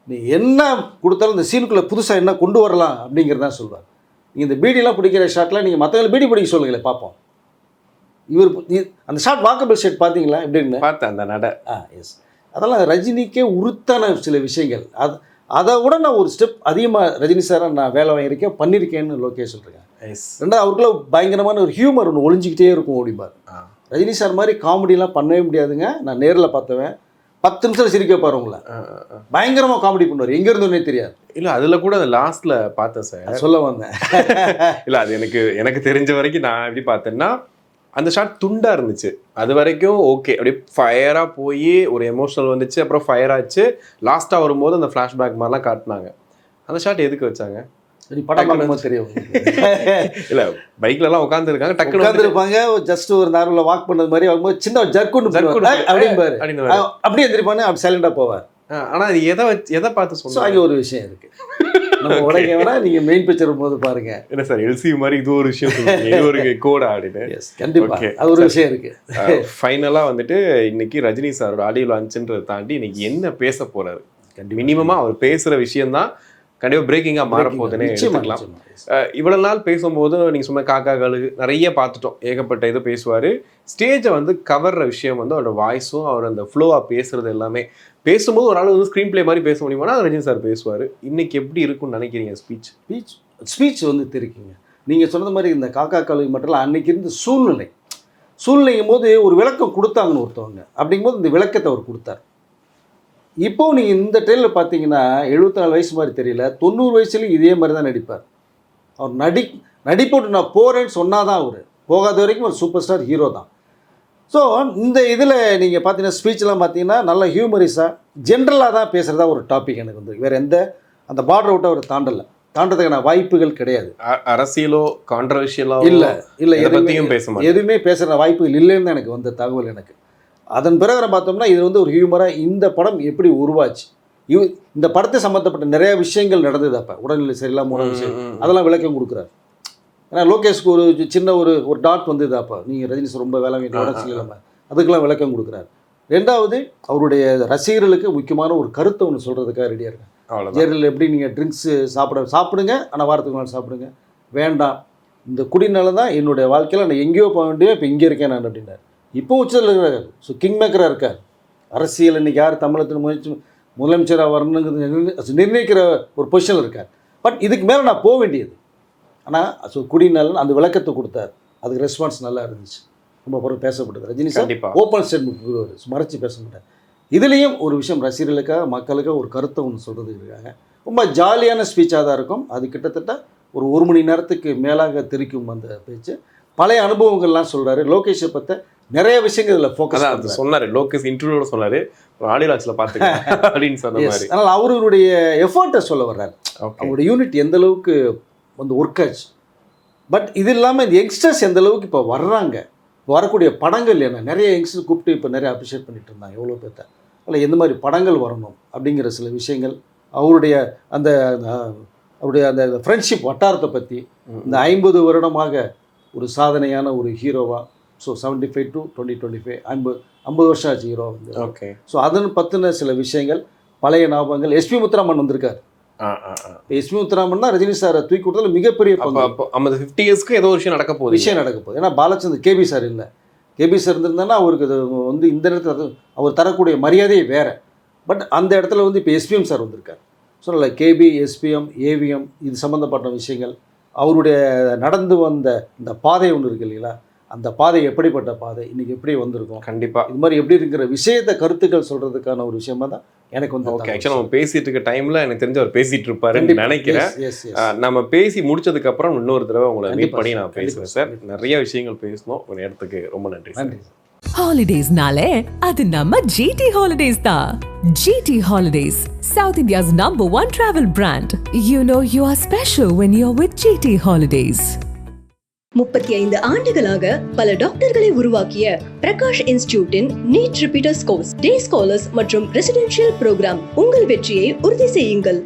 நீ என்ன கொடுத்தாலும் இந்த சீனுக்குள்ளே புதுசாக என்ன கொண்டு வரலாம் அப்படிங்கிறதான் சொல்லுவார். நீங்கள் இந்த பீடிலாம் பிடிக்கிற ஷாட்டில் நீங்கள் மற்றவங்களை பீடி பிடிக்க சொல்லுங்களேன் பார்ப்போம். இவர் அந்த ஷார்ட் வாக்கபிள் ஷர்ட் பார்த்தீங்களா எப்படின்னு? பார்த்தேன் அந்த நட. எஸ், அதெல்லாம் ரஜினிக்கே உறுத்தான சில விஷயங்கள். அதை விட நான் ஒரு ஸ்டெப் அதிகமாக ரஜினி சாரை நான் வேலை வாங்கியிருக்கேன், பண்ணியிருக்கேன்னு லோகேஷ் சொல்கிறேன். ரெண்டாவது அவருக்குள்ள பயங்கரமான ஒரு ஹியூமர் ஒன்று ஒளிஞ்சிக்கிட்டே இருக்கும் ஓடிப்பார். ரஜினி சார் மாதிரி காமெடிலாம் பண்ணவே முடியாதுங்க. நான் நேரில் பார்த்தவன் 10 நிமிஷம் சிரிக்க வைப்பார் உங்களை. பயங்கரமாக காமெடி பண்ணுவார், எங்கே இருந்தோன்னே தெரியாது. இல்லை அதில் கூட அந்த லாஸ்ட்டில் பார்த்தேன் சார், சொல்ல வந்தேன். இல்லை அது எனக்கு தெரிஞ்ச வரைக்கும் நான் எப்படி பார்த்தேன்னா, அந்த ஷாட் துண்டாக இருந்துச்சு. அது வரைக்கும் ஓகே, அப்படியே ஃபயராக போய் ஒரு எமோஷனல் வந்துச்சு, அப்புறம் ஃபயர் ஆச்சு. லாஸ்ட்டாக வரும்போது அந்த ஃப்ளாஷ்பேக் மாதிரிலாம் காட்டினாங்க. அந்த ஷாட் எதுக்கு வச்சாங்க? படம் பார்க்கும்போது தெரியும். இல்லை பைக்லலாம் உட்காந்துருக்காங்க, டக்குனு உட்காந்துருப்பாங்க, ஜஸ்ட் ஒரு நார்மலாக வாக் பண்ணது மாதிரி ஆகும்போது சின்ன ஜர்க்குன்னு அப்படிம்பாரு, அப்படியே எந்திரிப்பானு அப்படி சைலண்டாக போவார். ஆனால் அது எதை பார்த்து சொன்னாங்க? ஒரு விஷயம் இருக்குது, நம்ம உடனே வேணா நீங்கள் மெயின் பிக்சர் போது பாருங்க. என்ன சார் எல்சி மாதிரி இது ஒரு விஷயம் இது ஒரு கோடா அப்படின்னு? கண்டிப்பாக அது ஒரு விஷயம் இருக்கு. ஃபைனலாக வந்துட்டு இன்னைக்கு ரஜினி சாரோட ஆடியோ லான்ச்சுன்றதை தாண்டி இன்னைக்கு என்ன பேச போறாரு? மினிமமாக அவர் பேசுகிற விஷயம்தான் கண்டிப்பாக பிரேக்கிங்காக மாறப்போகுதுன்னே எடுத்துக்கலாம். இவ்வளவு நாள் பேசும்போது நீங்கள் சொன்ன காக்கா கழுகு நிறைய பார்த்துட்டோம், ஏகப்பட்ட இது பேசுவார். ஸ்டேஜை வந்து கவர்ற விஷயம் வந்து அவரோட வாய்ஸும் அவர் அந்த ஃப்ளோவாக பேசுறது எல்லாமே. பேசும்போது ஒரு ஆள் வந்து ஸ்க்ரீன் பிளே மாதிரி பேச முடியுமானா ரஜினி சார் பேசுவார். இன்னைக்கு எப்படி இருக்கும்னு நினைக்கிறீங்க ஸ்பீச் வந்து தெரிவிக்குங்க. நீங்கள் சொன்னது மாதிரி இந்த காக்கா கழுகு மட்டும் அன்னைக்கு இருந்த சூழ்நிலைங்கும் போது ஒரு விளக்கம் கொடுத்தாங்கன்னு ஒருத்தவங்க, அப்படிங்கும்போது இந்த விளக்கத்தை அவர் கொடுத்தார். இப்போ நீங்கள் இந்த ட்ரெயிலில் பார்த்தீங்கன்னா 74 வயசு மாதிரி தெரியல, 90 வயசுலேயும் இதே மாதிரி தான் நடிப்பார். அவர் நடிப்போட்டு நான் போகிறேன்னு சொன்னாதான் அவர் போகாத வரைக்கும் ஒரு சூப்பர் ஸ்டார் ஹீரோ தான். ஸோ இந்த இதில் நீங்கள் பார்த்தீங்கன்னா ஸ்பீச்லாம் பார்த்தீங்கன்னா நல்ல ஹியூமரிஸாக ஜென்ரலாக தான் பேசுகிறதா ஒரு டாபிக் எனக்கு வந்து வேறு எந்த அந்த பார்டர் விட்டு அவர் தாண்டதுக்கான வாய்ப்புகள் கிடையாது. அரசியலோ கான்ட்ரவர்ஷியலோ இல்லை எதுவுமே பேசுகிற வாய்ப்புகள் இல்லைன்னு தான் எனக்கு வந்த தகவல் எனக்கு. அதன் பிறகு பார்த்தோம்னா இது வந்து ஒரு ஹியூமராக இந்த படம் எப்படி உருவாச்சு, இந்த படத்தை சம்மந்தப்பட்ட நிறைய விஷயங்கள் நடந்தது. அப்போ உடல்நிலை சரியில்லாம விஷயம் அதெல்லாம் விளக்கம் கொடுக்குறாரு. ஏன்னா லோகேஷ்க்கு ஒரு சின்ன ஒரு டாட் வந்தது. அப்போ நீங்கள் ரஜினி சார் ரொம்ப வேலை இல்லாமல் அதுக்கெல்லாம் விளக்கம் கொடுக்குறாரு. ரெண்டாவது அவருடைய ரசிகர்களுக்கு முக்கியமான ஒரு கருத்தை ஒன்று சொல்கிறதுக்காக ரெடியாக இருக்காங்க. ஜெயலலிதா எப்படி நீங்கள் ட்ரிங்க்ஸு சாப்பிடுங்க, ஆனால் வாரத்துக்கு நாள் சாப்பிடுங்க, வேண்டாம் இந்த குடினால தான் என்னுடைய வாழ்க்கையில் நான் எங்கேயோ போக வேண்டிய இப்போ இங்கே இருக்கேன் நான் அப்படின்னாரு. இப்போ உச்சத்தில் இருக்கிறார். ஸோ கிங் மேக்கராக இருக்கார். அரசியல் இன்றைக்கி யார் தமிழகத்தில் முதலமைச்சராக வரணுங்கிறது நிர்ணயிக்கிற ஒரு பொசிஷனில் இருக்கார். பட் இதுக்கு மேலே நான் போக வேண்டியது. ஆனால் ஸோ குடிநாள் அந்த விளக்கத்தை கொடுத்தார். அதுக்கு ரெஸ்பான்ஸ் நல்லா இருந்துச்சு, ரொம்ப பொருள் பேசப்பட்டது. ரஜினி சார் ஓப்பன் ஸ்டேட்மெண்ட் கொடுவார், மறைச்சி பேச மாட்டார். இதுலேயும் ஒரு விஷயம் ரசிகர்களுக்காக மக்களுக்காக ஒரு கருத்தை ஒன்று சொல்கிறதுக்கு இருக்காங்க. ரொம்ப ஜாலியான ஸ்பீச்சாக தான் இருக்கும். அது கிட்டத்தட்ட ஒரு 1 மணி நேரத்துக்கு மேலாக தெரிக்கும் அந்த பேச்சு. பழைய அனுபவங்கள்லாம் சொல்கிறாரு. லோகேஷை பற்றி நிறைய விஷயங்கள் இதில் ஃபோக்கஸ் சொன்னார். லோகேஷ் இன்டர்வியூல சொன்னார், ஆடியோ லான்ச்ல பார்த்துக்கலாம் அப்படின்னு சொன்ன மாதிரி. அதனால் அவருடைய எஃபர்ட்டை சொல்ல வர்றாரு. அவருடைய யூனிட் எந்த அளவுக்கு வந்து ஒர்க் ஆச்சு. பட் இது இல்லாமல் இந்த யங்ஸ்டர்ஸ் எந்த அளவுக்கு இப்போ வர்றாங்க, வரக்கூடிய படங்கள் என்ன, நிறைய யங்ஸ்டர் கூப்பிட்டு இப்போ நிறைய அப்ரிஷியேட் பண்ணிட்டு இருந்தாங்க எவ்வளோ பேர்த்த. அதில் எந்த மாதிரி படங்கள் வரணும் அப்படிங்கிற சில விஷயங்கள், அவருடைய அந்த ஃப்ரெண்ட்ஷிப் வட்டாரத்தை பற்றி, இந்த 50 வருடமாக ஒரு சாதனையான ஒரு ஹீரோவாக. ஸோ 75 to 2025 50 வருஷம் ஆச்சு ஹீரோ வந்து. ஓகே. ஸோ அதன் பற்றின சில விஷயங்கள், பழைய ஞாபகங்கள். எஸ்பி முத்துராமன் வந்திருக்காரு. எஸ்பி முத்துராமன் தான் ரஜினி சாரை தூக்கி கொடுத்ததுல மிகப்பெரிய பங்கு. 50 இயர்ஸ்க்கு ஏதோ விஷயம் நடக்க போகுது. ஏன்னா பாலச்சந்தர் கேபி சார் இல்லை. கேபி சார் இருந்திருந்தாங்கன்னா அவருக்கு அது வந்து இந்த இடத்துல அவர் தரக்கூடிய மரியாதையே வேறு. பட் அந்த இடத்துல வந்து இப்போ எஸ்பிஎம் சார் வந்திருக்கார். ஸோ இல்லை கேபி, எஸ்பிஎம், ஏவிஎம் இது சம்மந்தப்பட்ட விஷயங்கள், அவருடைய நடந்து வந்த இந்த பாதை ஒன்று இருக்குது இல்லைங்களா, அந்த பாதை எப்படிப்பட்ட பாதை, இன்றைக்கி எப்படி வந்திருக்கும், கண்டிப்பாக இது மாதிரி எப்படி இருக்கிற விஷயத்தை கருத்துக்கள் சொல்கிறதுக்கான ஒரு விஷயமா தான் எனக்கு வந்து. ஓகே, ஆக்சுவலாக நம்ம பேசிட்டு இருக்க டைமில் எனக்கு தெரிஞ்ச அவர் பேசிகிட்டு இருப்பாருன்னு நினைக்கிறேன். நம்ம பேசி முடிச்சதுக்கப்புறம் இன்னொரு தடவை உங்களை மீட் பண்ணி நான் பேசுவேன் சார். நிறைய விஷயங்கள் பேசணும். ஒரு இடத்துக்கு ரொம்ப நன்றி. நன்றி. Holidays-nale, adu namma GT Holidays da. GT Holidays, South India's #1 travel brand. You know you are special when you're with GT Holidays. 35 ஆண்டுகளாக பல டாக்டர்களை உருவாக்கிய பிரகாஷ் இன்ஸ்டிடியூட்டின் நீட் ரிப்பீட்டர்ஸ் கோர்ஸ், டே ஸ்காலர்ஸ் மற்றும் ரெசிடென்ஷியல் ப்ரோக்ராம். உங்கள் வெற்றியை உறுதி செய்யுங்கள்.